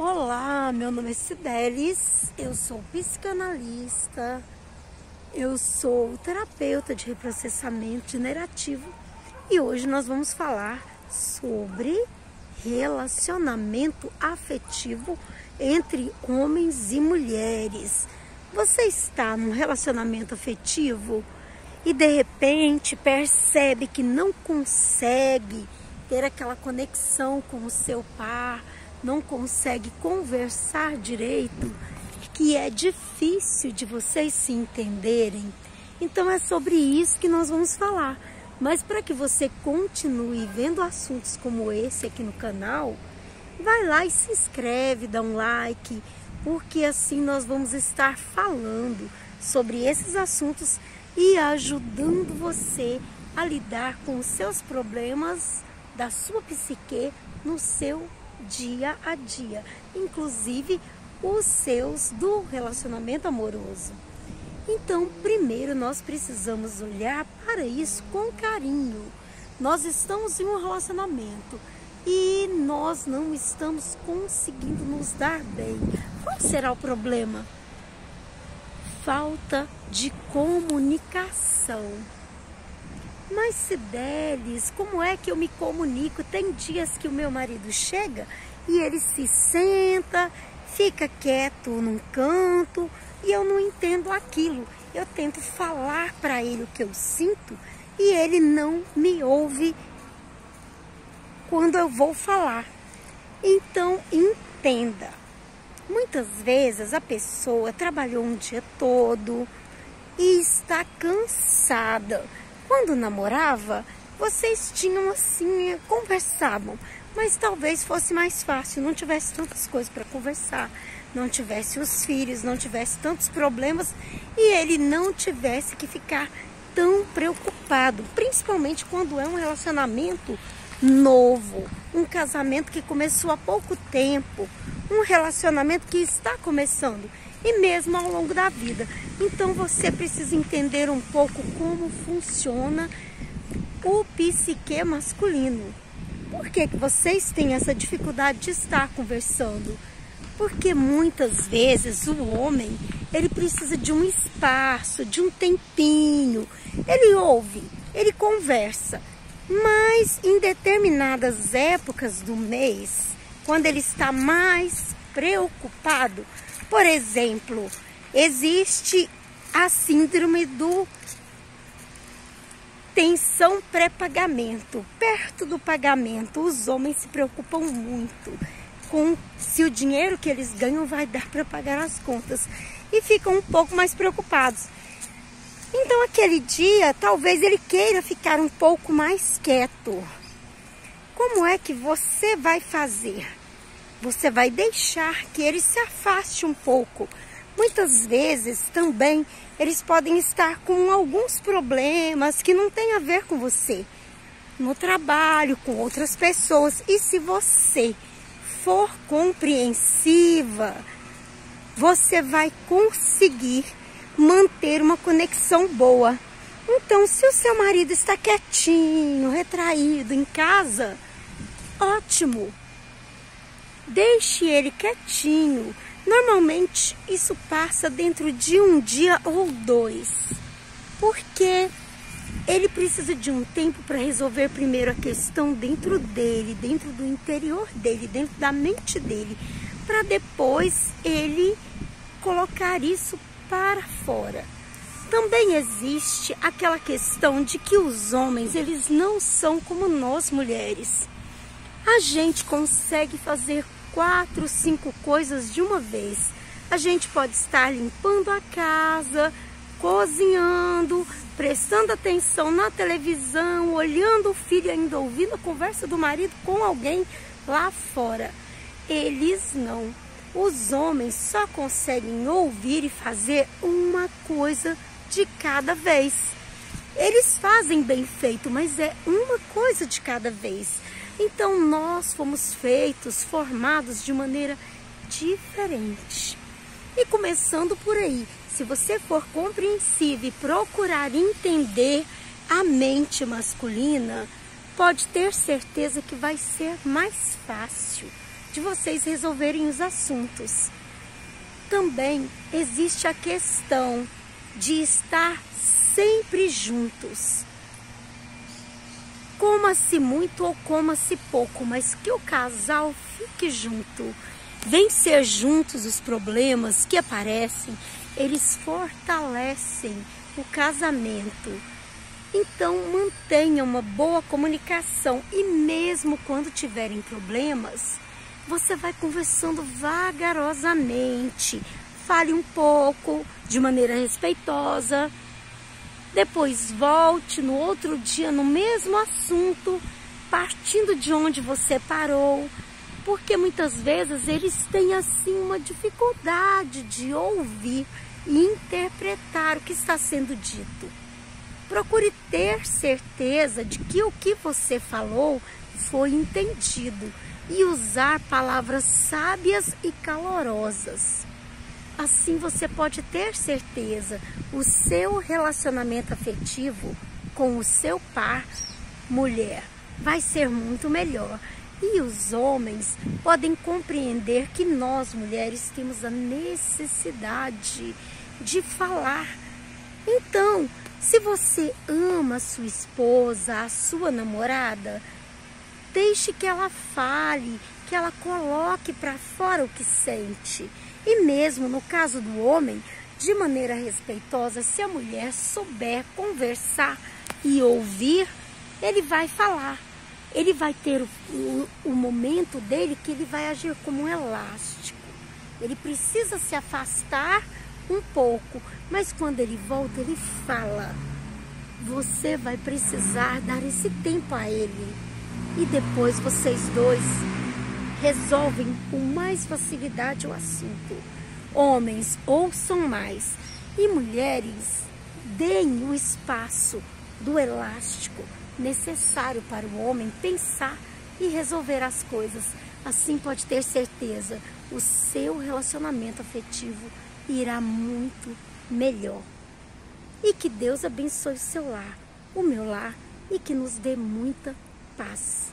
Olá, meu nome é Cidelis, eu sou psicanalista, eu sou terapeuta de reprocessamento generativo e hoje nós vamos falar sobre relacionamento afetivo entre homens e mulheres. Você está num relacionamento afetivo e de repente percebe que não consegue ter aquela conexão com o seu par, não consegue conversar direito, que é difícil de vocês se entenderem. Então é sobre isso que nós vamos falar. Mas para que você continue vendo assuntos como esse aqui no canal, vai lá e se inscreve, dá um like, porque assim nós vamos estar falando sobre esses assuntos e ajudando você a lidar com os seus problemas da sua psique no seu dia a dia, inclusive os seus do relacionamento amoroso. Então, primeiro nós precisamos olhar para isso com carinho. Nós estamos em um relacionamento e nós não estamos conseguindo nos dar bem. Qual será o problema? Falta de comunicação. Mas Cidelis, como é que eu me comunico? Tem dias que o meu marido chega e ele se senta, fica quieto num canto e eu não entendo aquilo. Eu tento falar para ele o que eu sinto e ele não me ouve quando eu vou falar. Então, entenda. Muitas vezes a pessoa trabalhou um dia todo e está cansada. Quando namorava, vocês tinham assim, conversavam, mas talvez fosse mais fácil, não tivesse tantas coisas para conversar, não tivesse os filhos, não tivesse tantos problemas e ele não tivesse que ficar tão preocupado, principalmente quando é um relacionamento novo, um casamento que começou há pouco tempo, um relacionamento que está começando e mesmo ao longo da vida. Então você precisa entender um pouco como funciona o psique masculino. Por que vocês têm essa dificuldade de estar conversando? Porque muitas vezes o homem, ele precisa de um espaço, de um tempinho. Ele ouve, ele conversa, mas em determinadas épocas do mês, quando ele está mais preocupado, por exemplo, existe a síndrome do tensão pré-pagamento. Perto do pagamento, os homens se preocupam muito com se o dinheiro que eles ganham vai dar para pagar as contas e ficam um pouco mais preocupados. Então, aquele dia, talvez ele queira ficar um pouco mais quieto. Como é que você vai fazer? Você vai deixar que ele se afaste um pouco. Muitas vezes também eles podem estar com alguns problemas que não tem a ver com você. No trabalho, com outras pessoas. E se você for compreensiva, você vai conseguir manter uma conexão boa. Então, se o seu marido está quietinho, retraído em casa, ótimo. Deixe ele quietinho. Normalmente isso passa dentro de um dia ou dois, porque ele precisa de um tempo para resolver primeiro a questão dentro dele, dentro do interior dele, dentro da mente dele, para depois ele colocar isso para fora. Também existe aquela questão de que os homens, eles não são como nós mulheres. A gente consegue fazer 4, 5 coisas de uma vez. A gente pode estar limpando a casa, cozinhando, prestando atenção na televisão, olhando o filho, ainda ouvindo a conversa do marido com alguém lá fora. Eles não. Os homens só conseguem ouvir e fazer uma coisa de cada vez. Eles fazem bem feito, mas é uma coisa de cada vez. Então nós fomos formados de maneira diferente. E começando por aí, se você for compreensivo e procurar entender a mente masculina, pode ter certeza que vai ser mais fácil. de vocês resolverem os assuntos. Também existe a questão de estar sempre juntos. Coma-se muito ou coma-se pouco, mas que o casal fique junto. Vencer juntos os problemas que aparecem, eles fortalecem o casamento. Então mantenha uma boa comunicação e mesmo quando tiverem problemas, você vai conversando vagarosamente. Fale um pouco, de maneira respeitosa. Depois volte no outro dia no mesmo assunto, partindo de onde você parou. Porque muitas vezes eles têm assim uma dificuldade de ouvir e interpretar o que está sendo dito. Procure ter certeza de que o que você falou foi entendido e usar palavras sábias e calorosas. Assim você pode ter certeza, o seu relacionamento afetivo com o seu par, mulher, vai ser muito melhor. E os homens podem compreender que nós, mulheres, temos a necessidade de falar. Então, se você ama a sua esposa, a sua namorada, deixe que ela fale, que ela coloque para fora o que sente. E mesmo no caso do homem, de maneira respeitosa, se a mulher souber conversar e ouvir, ele vai falar. Ele vai ter o momento dele que ele vai agir como um elástico. Ele precisa se afastar um pouco, mas quando ele volta, ele fala. Você vai precisar dar esse tempo a ele. E depois vocês dois resolvem com mais facilidade o assunto. Homens, ouçam mais. E mulheres, deem o espaço do elástico necessário para o homem pensar e resolver as coisas. Assim pode ter certeza, o seu relacionamento afetivo irá muito melhor. E que Deus abençoe o seu lar, o meu lar, e que nos dê muita paz.